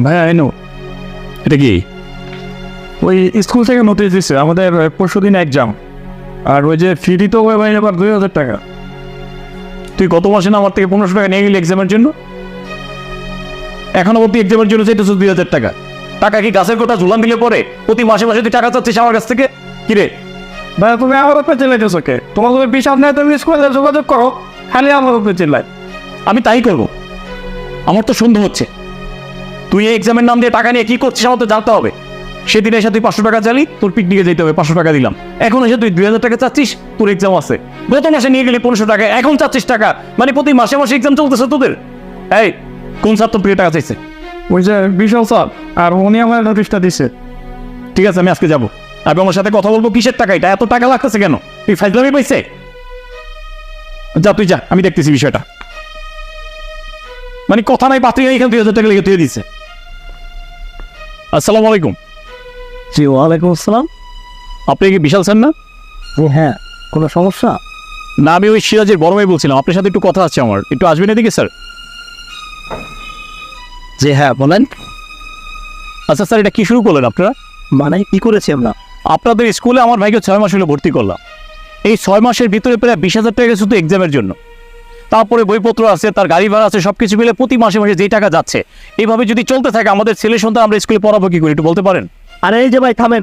ভাইয়া এনো, এটা কি? ওই স্কুল থেকে নোটিশ দিচ্ছে আমাদের পরশুদিন এক্সাম, আর ওই যে ফি দিতে হবে ভাই আবার 2000 টাকা। তুই গত মাসে না আমার থেকে 1500 টাকা নিয়ে গেলি এক্সামের জন্য, এখনো অব্দি এক্সামের জন্য চাইতেছিস 2000 টাকা। টাকা কি গাছের গোটা ঝুলান দিলে পরে প্রতি মাসে মাসে তুই টাকা চাচ্ছিস আমার কাছ থেকে? কিরে ভাইয়া তুমি আমার উপরে চিল্লাইতেছো কে? তোমার যদি বিশ্বাস নেই তুমি স্কুলে যোগাযোগ করো, খালি আমার উপরে চিল্লাই। আমি তাই করবো? আমার তো সন্দেহ হচ্ছে তুই এই এক্সামের নাম দিয়ে টাকা নিয়ে কি করছিস আমার তো জানতে হবে। সেদিন এসে তুই 500 টাকা চালি, তোর পিকনিকে যেতে হবে 500 টাকা দিলাম। এখন এসে তুই 2000 টাকা চাচ্ছিস, তোর এক্সাম আছে। গত মাসে নিয়ে গেলি 1500 টাকা, এখন চাচ্ছিস টাকা, মানে প্রতি মাসে মাসে এক্সাম চলতেছে তোদের। এই কোন স্যার তোর প্রিয় টাকা চাইছে? ওই যে বিশাল স্যার, আর উনি আমার নোটিশটা দিচ্ছে। ঠিক আছে আমি আজকে যাবো, আমি আমার সাথে কথা বলবো। কিসের টাকা এটা? এত টাকা লাগতেছে কেন? তুই ফাইজলামি পাইছে? যা তুই যা, আমি দেখতেছি বিষয়টা। মানে কথা নাই পাত্রী নাই, এখানে 2000 টাকা লেগে তুই দিচ্ছে। আসসালামু আলাইকুম। জি ওয়ালাইকুম আসসালাম। আপনি কি বিশাল স্যার না? হ্যাঁ, কোনো সমস্যা? না, আমি ওই সিরাজের বড় ভাই বলছিলাম, আপনার সাথে একটু কথা আছে আমার, একটু আসবেন এদিকে স্যার? জি হ্যাঁ বলেন। আচ্ছা স্যার, এটা কি শুরু করলেন আপনারা? মানে কি করেছি আমরা? আপনাদের স্কুলে আমার ভাইকে 6 মাস হলে ভর্তি করলাম। এই 6 মাসের ভিতরে প্রায় 20,000 টাকা শুধু এক্সামের জন্য, তারপরে বইপত্র আছে, তার গাড়ি ভাড়া আছে, সব কিছু মিলে প্রতি মাসে মাসে যেই টাকা যাচ্ছে, এইভাবে যদি চলতে থাকে আমাদের ছেলে সন্তান আমরা স্কুলে পড়াবো কি করে একটু বলতে পারেন? আরে এই যে ভাই থামেন,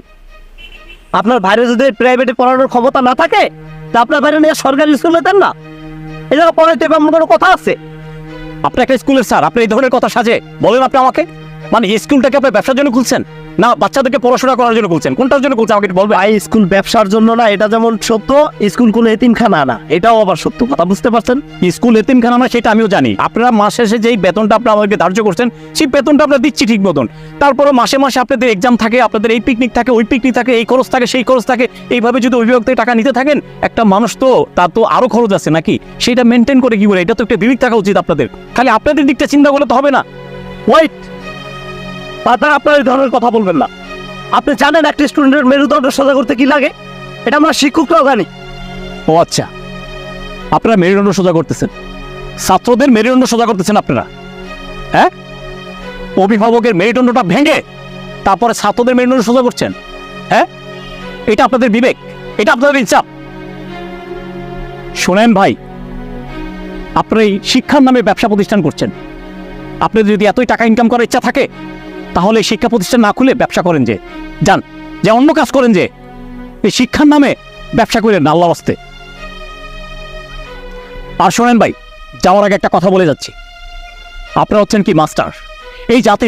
আপনার বাইরে যদি প্রাইভেটে পড়ানোর ক্ষমতা না থাকে তা আপনার বাইরে নিয়ে সরকারি স্কুলে দেন না। এই জায়গায় পড়াইতে এমন কোনো কথা আছে? আপনি একটা স্কুলের স্যার, আপনি এই ধরনের কথা সাজে বলেন আপনি আমাকে? মানে এই স্কুলটাকে আপনি ব্যবসার জন্য খুলছেন না বাচ্চাদেরকে পড়াশোনা করার জন্য খুলছেন? কোনটার জন্য খুলছেন আমাকে একটু বলবেন? ভাই স্কুল ব্যবসার জন্য না, এটা যেমন সত্য স্কুল কোনো এতিমখানা না, এটাও আবার সত্য কথা, বুঝতে পারছেন? স্কুল এতিমখানা না সেটা আমিও জানি। আপনারা মাস শেষে যেই বেতনটা আপনারা আমাদেরকে ধার্য করছেন সেই বেতনটা আমরা দিচ্ছি ঠিক মতন। তারপরে মাসে মাসে আপনাদের এক্সাম থাকে, আপনাদের এই পিকনিক থাকে, ওই পিকনিক থাকে, এই খরচ থাকে, সেই খরচ থাকে। এইভাবে যদি অভিভাবক থেকে টাকা নিতে থাকেন, একটা মানুষ তো তার তো আরো খরচ আছে নাকি, সেটা মেনটেন করে কি করে? এটা তো একটা বিবেক থাকা উচিত আপনাদের। খালি আপনাদের দিকটা চিন্তা করলে তো হবে না। ওয়েট, পাতা আপনার এই ধরনের কথা বলবেন না। আপনি জানেন একটা স্টুডেন্টের মেরুদণ্ড সোজা করতে কি লাগে? এটা আমরা শিক্ষকরাও জানি। ও আচ্ছা, আপনারা মেরুদণ্ড সোজা করতেছেন, ছাত্রদের মেরুদণ্ড সোজা করতেছেন আপনারা? হ্যাঁ, অভিভাবকের মেরুদণ্ডটা ভেঙে তারপরে ছাত্রদের মেরুদণ্ড সোজা করছেন? হ্যাঁ, এটা আপনাদের বিবেক? এটা আপনাদের ইচ্ছা? শোনেন ভাই, আপনারা এই শিক্ষার নামে ব্যবসা প্রতিষ্ঠান করছেন। আপনাদের যদি এতই টাকা ইনকাম করার ইচ্ছা থাকে তাহলে এই শিক্ষা প্রতিষ্ঠান না খুলে ব্যবসা করেন, যে যান, যে অন্য কাজ করেন, যে এই শিক্ষার নামে ব্যবসা করেন না, আল্লাহর ওয়াস্তে। আর শোনেন ভাই, যাওয়ার আগে একটা কথা বলে যাচ্ছি, আপনারা হচ্ছেন কি মাস্টার, এই জাতির